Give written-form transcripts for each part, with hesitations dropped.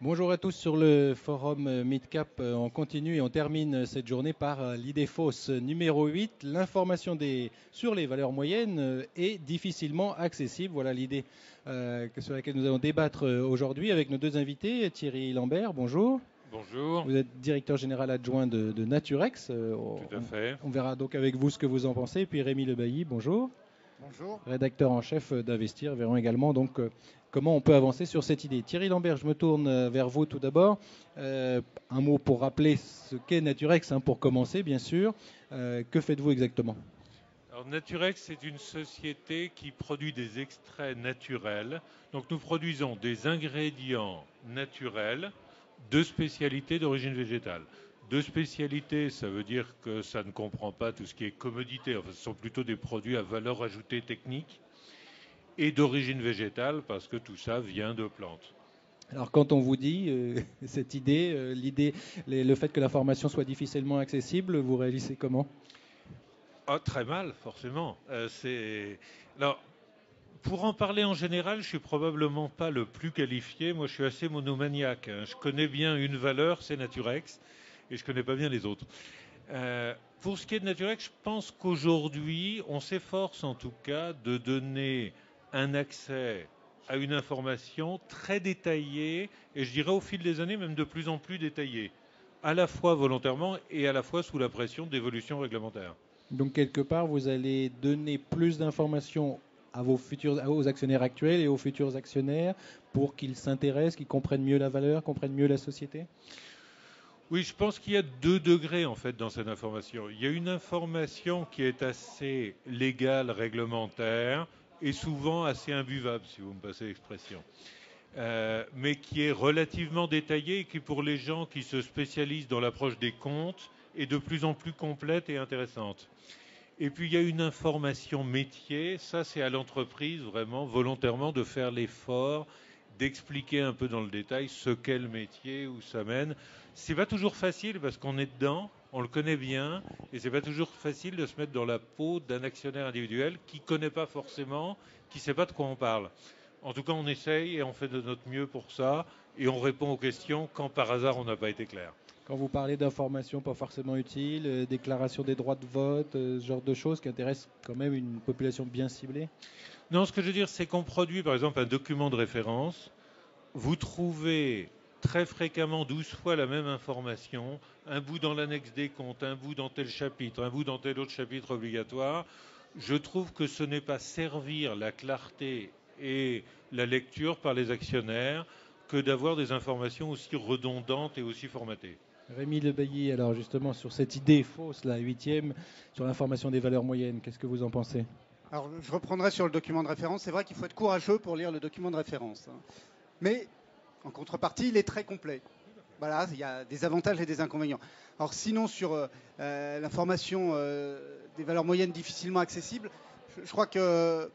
Bonjour à tous sur le forum Midcap. On continue et on termine cette journée par l'idée fausse numéro 8. L'information sur les valeurs moyennes est difficilement accessible. Voilà l'idée sur laquelle nous allons débattre aujourd'hui avec nos deux invités. Thierry Lambert, bonjour. Bonjour, Vous êtes directeur général adjoint de Naturex. tout à fait. On verra donc avec vous ce que vous en pensez. Puis Rémi Lebailly, bonjour. Bonjour. Rédacteur en chef d'Investir, verrons également donc comment on peut avancer sur cette idée. Thierry Lambert, je me tourne vers vous tout d'abord. Un mot pour rappeler ce qu'est Naturex, pour commencer bien sûr. Que faites-vous exactement? Alors Naturex, c'est une société qui produit des extraits naturels. Donc nous produisons des ingrédients naturels de spécialités d'origine végétale. De spécialités, ça veut dire que ça ne comprend pas tout ce qui est commodité. Enfin, ce sont plutôt des produits à valeur ajoutée technique et d'origine végétale parce que tout ça vient de plantes. Alors quand on vous dit cette idée, le fait que l'information soit difficilement accessible, vous réalisez comment? Ah, très mal, forcément. Alors, pour en parler en général, je suis probablement pas le plus qualifié. Moi, je suis assez monomaniaque, hein. Je connais bien une valeur, c'est Naturex, et je connais pas bien les autres. Pour ce qui est de Naturex, je pense qu'aujourd'hui, on s'efforce en tout cas de donner un accès à une information très détaillée, et je dirais au fil des années même de plus en plus détaillée, à la fois volontairement et à la fois sous la pression d'évolutions réglementaires. Donc quelque part, vous allez donner plus d'informations aux actionnaires actuels et aux futurs actionnaires pour qu'ils s'intéressent, qu'ils comprennent mieux la valeur, comprennent mieux la société? Oui, je pense qu'il y a deux degrés en fait dans cette information. Il y a une information qui est assez légale, réglementaire, et souvent assez imbuvable, si vous me passez l'expression, mais qui est relativement détaillée et qui, pour les gens qui se spécialisent dans l'approche des comptes, est de plus en plus complète et intéressante. Et puis il y a une information métier, ça c'est à l'entreprise vraiment volontairement de faire l'effort d'expliquer un peu dans le détail ce qu'est le métier, où ça mène. C'est pas toujours facile parce qu'on est dedans, on le connaît bien, et c'est pas toujours facile de se mettre dans la peau d'un actionnaire individuel qui connaît pas forcément, qui sait pas de quoi on parle. En tout cas, on essaye et on fait de notre mieux pour ça, et on répond aux questions quand par hasard on n'a pas été clair. Quand vous parlez d'informations pas forcément utiles, déclaration des droits de vote, ce genre de choses qui intéressent quand même une population bien ciblée? Non, ce que je veux dire, c'est qu'on produit par exemple un document de référence. Vous trouvez très fréquemment 12 fois la même information, un bout dans l'annexe des comptes, un bout dans tel chapitre, un bout dans tel autre chapitre obligatoire. Je trouve que ce n'est pas servir la clarté et la lecture par les actionnaires que d'avoir des informations aussi redondantes et aussi formatées. Rémi Lebailly, alors justement sur cette idée fausse, la huitième, sur l'information des valeurs moyennes, qu'est-ce que vous en pensez? Alors, je reprendrai sur le document de référence. C'est vrai qu'il faut être courageux pour lire le document de référence, hein. Mais, en contrepartie, il est très complet. Voilà, il y a des avantages et des inconvénients. Alors, sinon, sur l'information des valeurs moyennes difficilement accessibles, je crois que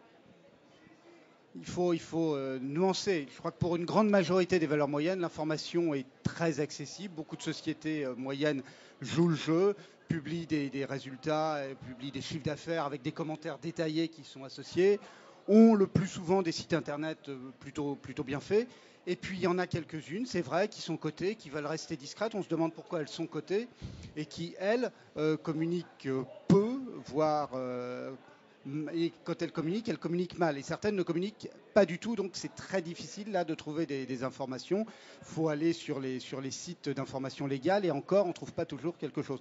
il faut nuancer. Je crois que pour une grande majorité des valeurs moyennes, l'information est très accessible. Beaucoup de sociétés moyennes jouent le jeu, publient des résultats, publient des chiffres d'affaires avec des commentaires détaillés qui sont associés, ont le plus souvent des sites internet plutôt bien faits. Et puis il y en a quelques-unes, c'est vrai, qui sont cotées, qui veulent rester discrètes. On se demande pourquoi elles sont cotées et qui, elles, communiquent peu, voire et quand elles communiquent mal. Et certaines ne communiquent pas du tout, donc c'est très difficile là de trouver des informations. Il faut aller sur les sites d'information légale et encore, on ne trouve pas toujours quelque chose.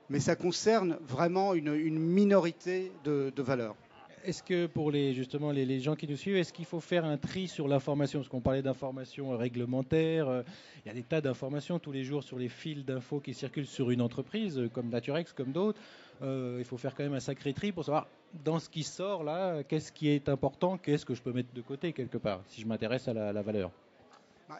Mais ça concerne vraiment une minorité de valeurs. Est-ce que pour justement les gens qui nous suivent, est-ce qu'il faut faire un tri sur l'information? Parce qu'on parlait d'informations réglementaires, il y a des tas d'informations tous les jours sur les fils d'infos qui circulent sur une entreprise, comme Naturex, comme d'autres. Il faut faire quand même un sacré tri pour savoir dans ce qui sort là, qu'est-ce qui est important, qu'est-ce que je peux mettre de côté quelque part, si je m'intéresse à la valeur.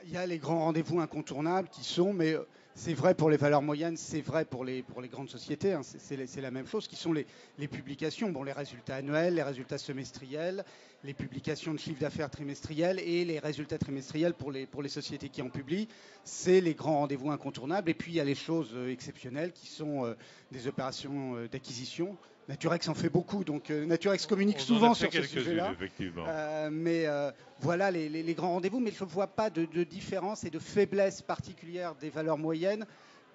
Il y a les grands rendez-vous incontournables qui sont, mais c'est vrai pour les valeurs moyennes, c'est vrai pour les grandes sociétés, hein, c'est la même chose, qui sont les publications, bon, les résultats annuels, les résultats semestriels, les publications de chiffre d'affaires trimestriels et les résultats trimestriels pour les sociétés qui en publient. C'est les grands rendez-vous incontournables. Et puis il y a les choses exceptionnelles qui sont des opérations d'acquisition. Naturex en fait beaucoup, donc Naturex communique On en souvent a fait sur ce sujet-là. effectivement. Mais voilà les grands rendez-vous, mais je ne vois pas de différence et de faiblesse particulière des valeurs moyennes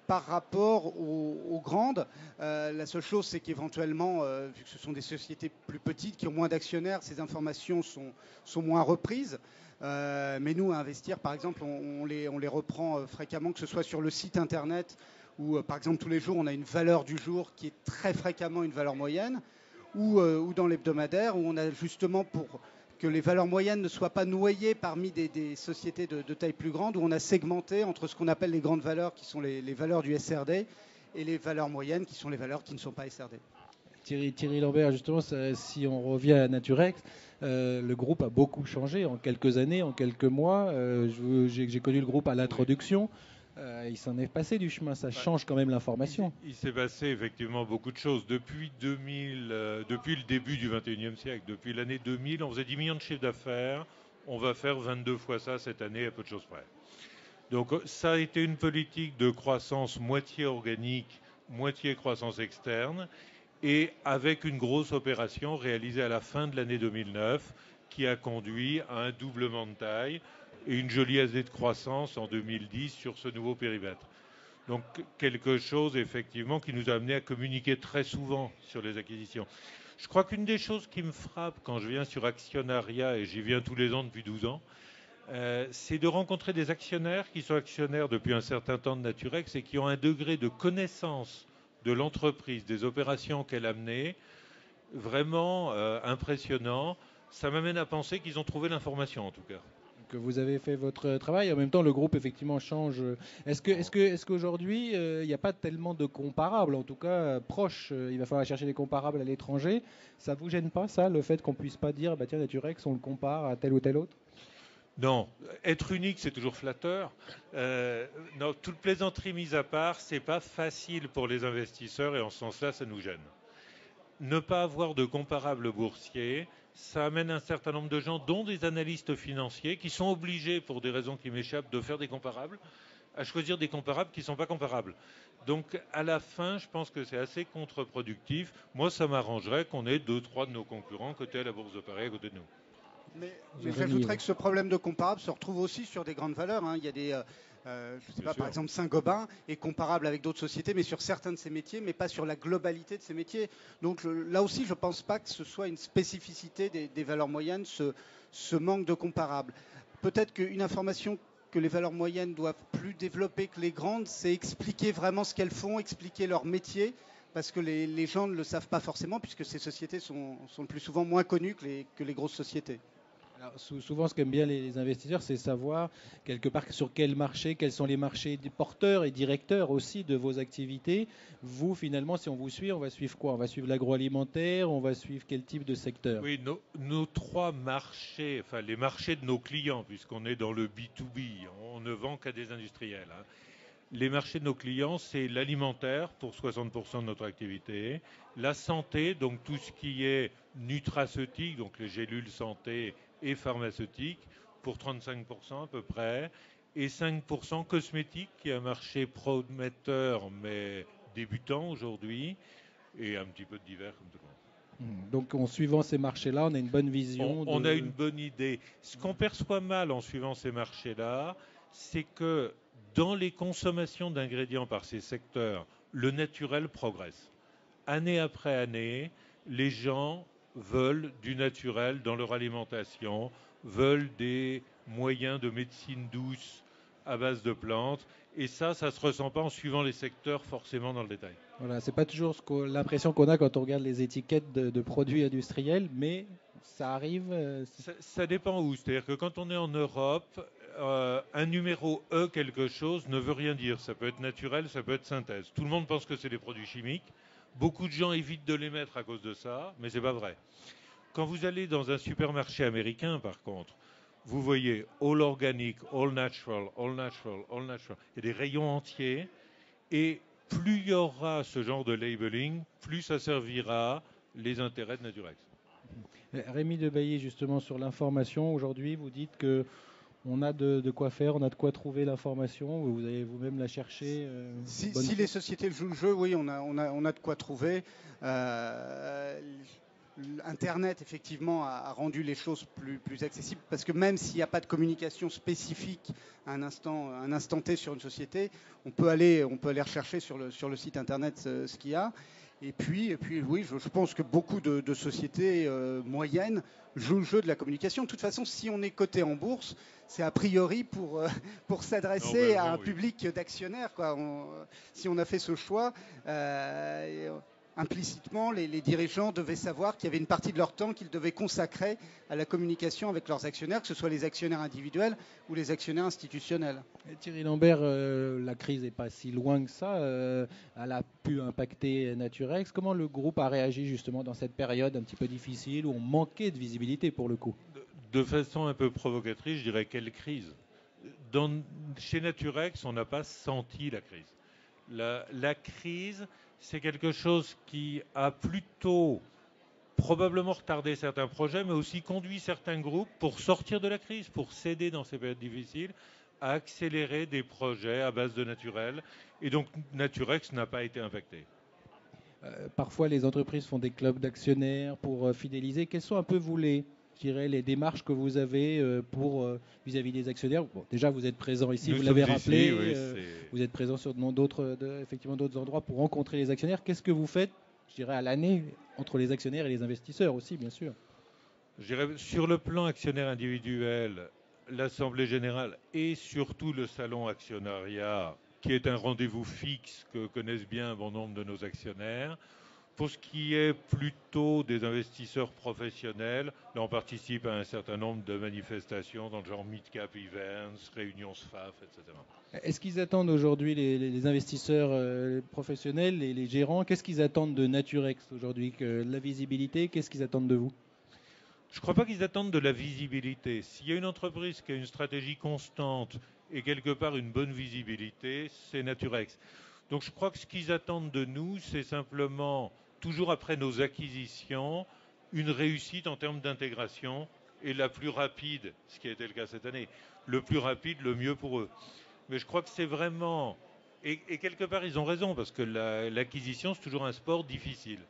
par rapport aux grandes. La seule chose, c'est qu'éventuellement, vu que ce sont des sociétés plus petites qui ont moins d'actionnaires, ces informations sont moins reprises. Mais nous, à Investir, par exemple, on les reprend fréquemment, que ce soit sur le site internet où, par exemple, tous les jours, on a une valeur du jour qui est très fréquemment une valeur moyenne, ou dans l'hebdomadaire, où on a justement pour que les valeurs moyennes ne soient pas noyées parmi des sociétés de taille plus grande, où on a segmenté entre ce qu'on appelle les grandes valeurs, qui sont les valeurs du SRD, et les valeurs moyennes, qui sont les valeurs qui ne sont pas SRD. Thierry Lambert, justement, si on revient à Naturex, le groupe a beaucoup changé en quelques années, en quelques mois. J'ai connu le groupe à l'introduction. Il s'en est passé du chemin, ça change quand même l'information. Il s'est passé effectivement beaucoup de choses. Depuis 2000, depuis le début du 21e siècle, depuis l'année 2000, on faisait 10 millions de chiffres d'affaires. On va faire 22 fois ça cette année, à peu de choses près. Donc ça a été une politique de croissance moitié organique, moitié croissance externe, et avec une grosse opération réalisée à la fin de l'année 2009 qui a conduit à un doublement de taille et une jolie année de croissance en 2010 sur ce nouveau périmètre. Donc quelque chose effectivement qui nous a amené à communiquer très souvent sur les acquisitions. Je crois qu'une des choses qui me frappe quand je viens sur actionnariat, et j'y viens tous les ans depuis 12 ans, c'est de rencontrer des actionnaires qui sont actionnaires depuis un certain temps de Naturex et qui ont un degré de connaissance de l'entreprise, des opérations qu'elle a menées, vraiment impressionnant. Ça m'amène à penser qu'ils ont trouvé l'information en tout cas. Que vous avez fait votre travail. En même temps, le groupe effectivement change. Est-ce qu'aujourd'hui, il n'y a pas tellement de comparables, en tout cas proches. Il va falloir chercher des comparables à l'étranger. Ça vous gêne pas, ça, le fait qu'on puisse pas dire, bah tiens, Naturex, on le compare à tel ou tel autre? Non, être unique, c'est toujours flatteur. Non, toute plaisanterie mise à part, c'est pas facile pour les investisseurs et en ce sens-là, ça nous gêne. Ne pas avoir de comparable boursier, ça amène un certain nombre de gens, dont des analystes financiers, qui sont obligés, pour des raisons qui m'échappent, de faire des comparables, à choisir des comparables qui ne sont pas comparables. Donc, à la fin, je pense que c'est assez contre-productif. Moi, ça m'arrangerait qu'on ait 2-3 de nos concurrents côté à la Bourse de Paris à côté de nous. Mais j'ajouterais que ce problème de comparable se retrouve aussi sur des grandes valeurs. Il y a des, je sais pas, par exemple, Saint-Gobain est comparable avec d'autres sociétés, mais sur certains de ses métiers, mais pas sur la globalité de ses métiers. Donc là aussi, je ne pense pas que ce soit une spécificité des valeurs moyennes, ce manque de comparables. Peut-être qu'une information que les valeurs moyennes doivent plus développer que les grandes, c'est expliquer vraiment ce qu'elles font, expliquer leur métier, parce que les gens ne le savent pas forcément, puisque ces sociétés sont le plus souvent moins connues que les grosses sociétés. Alors, souvent, ce qu'aiment bien les investisseurs, c'est savoir quelque part sur quel marché, quels sont les marchés porteurs et directeurs aussi de vos activités. Vous, finalement, si on vous suit, on va suivre quoi? On va suivre l'agroalimentaire, on va suivre quel type de secteur? Oui, nos trois marchés, enfin les marchés de nos clients, puisqu'on est dans le B2B, on ne vend qu'à des industriels. Les marchés de nos clients, c'est l'alimentaire pour 60% de notre activité, la santé, donc tout ce qui est nutraceutique, donc les gélules santé et pharmaceutique, pour 35% à peu près, et 5% cosmétique, qui est un marché prometteur mais débutant aujourd'hui, et un petit peu de divers comme tout le monde. Donc en suivant ces marchés-là, on a une bonne vision. On a une bonne idée. Ce qu'on perçoit mal en suivant ces marchés-là, c'est que dans les consommations d'ingrédients par ces secteurs, le naturel progresse. Année après année, les gens veulent du naturel dans leur alimentation, veulent des moyens de médecine douce à base de plantes. Et ça ne se ressent pas en suivant les secteurs forcément dans le détail. Voilà, c'est pas toujours l'impression qu'on a quand on regarde les étiquettes de produits industriels, mais ça arrive. Ça dépend où. C'est-à-dire que quand on est en Europe, un numéro E quelque chose ne veut rien dire. Ça peut être naturel, ça peut être synthèse. Tout le monde pense que c'est des produits chimiques. Beaucoup de gens évitent de les mettre à cause de ça, mais c'est pas vrai. Quand vous allez dans un supermarché américain, par contre, vous voyez all organic, all natural, all natural, all natural. Il y a des rayons entiers et plus il y aura ce genre de labeling, plus ça servira les intérêts de Naturex. Rémi Debailly, justement, sur l'information, aujourd'hui, vous dites que On a de quoi faire, on a de quoi trouver l'information, vous allez vous-même la chercher. Si les sociétés jouent le jeu, oui, on a de quoi trouver. Internet, effectivement, a rendu les choses plus accessibles parce que même s'il n'y a pas de communication spécifique à un instant T sur une société, on peut aller rechercher sur le site Internet ce qu'il y a. Et puis oui, je pense que beaucoup de sociétés moyennes jouent le jeu de la communication. De toute façon, si on est coté en bourse, c'est a priori pour s'adresser à un public d'actionnaires, quoi. Si on a fait ce choix, implicitement, les dirigeants devaient savoir qu'il y avait une partie de leur temps qu'ils devaient consacrer à la communication avec leurs actionnaires, que ce soit les actionnaires individuels ou les actionnaires institutionnels. Et Thierry Lambert, la crise n'est pas si loin que ça. Elle a pu impacter Naturex. Comment le groupe a réagi justement dans cette période un petit peu difficile où on manquait de visibilité pour le coup? De façon un peu provocatrice, je dirais quelle crise. Chez Naturex, on n'a pas senti la crise. La crise, c'est quelque chose qui a plutôt probablement retardé certains projets, mais aussi conduit certains groupes pour sortir de la crise, pour s'aider dans ces périodes difficiles, à accélérer des projets à base de naturel. Et donc Naturex n'a pas été impacté. Parfois, les entreprises font des clubs d'actionnaires pour fidéliser. Quels sont un peu, vous, les démarches que vous avez vis-à-vis des actionnaires? Bon, déjà, vous êtes présent ici, vous l'avez rappelé. Oui, vous êtes présent sur effectivement d'autres endroits pour rencontrer les actionnaires. Qu'est-ce que vous faites, je dirais, à l'année entre les actionnaires et les investisseurs aussi, bien sûr? Je dirais, sur le plan actionnaire individuel, l'Assemblée générale et surtout le salon actionnariat, qui est un rendez-vous fixe que connaissent bien un bon nombre de nos actionnaires. Pour ce qui est plutôt des investisseurs professionnels, là on participe à un certain nombre de manifestations dans le genre Mid-Cap Events, réunions SFAF, etc. Est-ce qu'ils attendent aujourd'hui, les investisseurs professionnels, les gérants, qu'est-ce qu'ils attendent de Naturex aujourd'hui? La visibilité, qu'est-ce qu'ils attendent de vous? Je ne crois pas qu'ils attendent de la visibilité. S'il y a une entreprise qui a une stratégie constante et quelque part une bonne visibilité, c'est Naturex. Donc je crois que ce qu'ils attendent de nous, c'est simplement, toujours après nos acquisitions, une réussite en termes d'intégration et la plus rapide, ce qui a été le cas cette année. Le plus rapide, le mieux pour eux. Mais je crois que c'est vraiment... Et quelque part, ils ont raison, parce que l'acquisition, c'est toujours un sport difficile.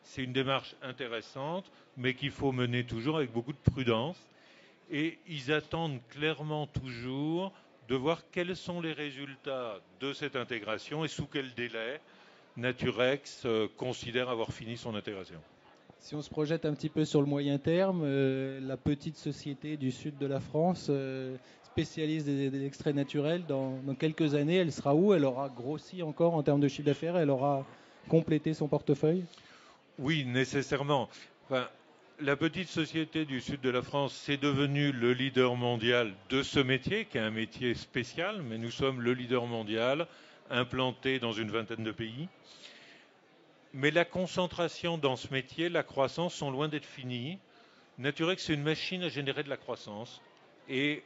C'est une démarche intéressante, mais qu'il faut mener toujours avec beaucoup de prudence. Et ils attendent clairement toujours de voir quels sont les résultats de cette intégration et sous quel délai Naturex considère avoir fini son intégration. Si on se projette un petit peu sur le moyen terme, la petite société du sud de la France, spécialiste des extraits naturels, dans quelques années, elle sera où? Elle aura grossi encore en termes de chiffre d'affaires? Elle aura complété son portefeuille? Oui, nécessairement. Enfin, la petite société du sud de la France, c'est devenu le leader mondial de ce métier, qui est un métier spécial, mais nous sommes le leader mondial, implanté dans une vingtaine de pays. Mais la concentration dans ce métier, la croissance sont loin d'être finies. Naturex, c'est une machine à générer de la croissance. Et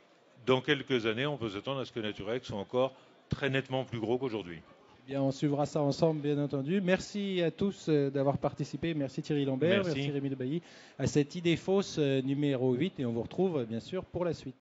dans quelques années, on peut s'attendre à ce que Naturex soit encore très nettement plus gros qu'aujourd'hui. Bien, on suivra ça ensemble, bien entendu. Merci à tous d'avoir participé. Merci Thierry Lambert, merci Rémi Debailly à cette idée fausse numéro 8. Et on vous retrouve, bien sûr, pour la suite.